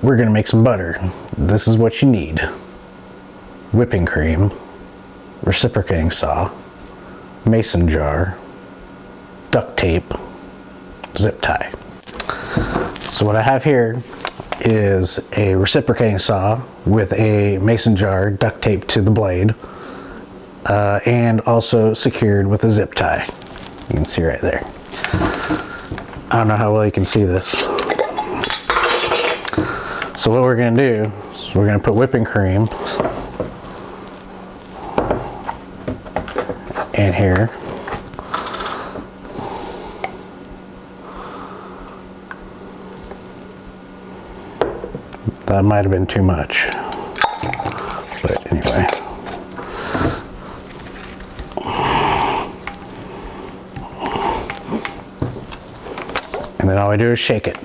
we're gonna make some butter. This is what you need: whipping cream, reciprocating saw, mason jar, duct tape, zip tie. So what I have here is a reciprocating saw with a mason jar duct taped to the blade, and also secured with a zip tie. You can see right there. I don't know how well you can see this. So what we're going to do is we're going to put whipping cream in here. That might have been too much, but anyway. And then all we do is shake it.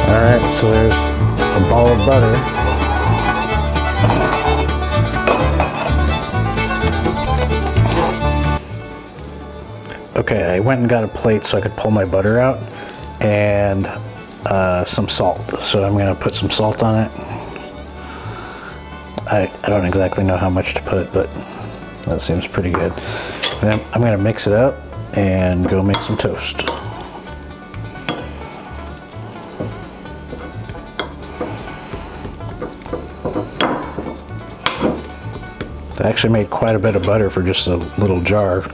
Alright, so there's a ball of butter. Okay, I went and got a plate so I could pull my butter out, and some salt. So I'm going to put some salt on it. I don't exactly know how much to put, but that seems pretty good. And then I'm going to mix it up and go make some toast. I actually made quite a bit of butter for just a little jar.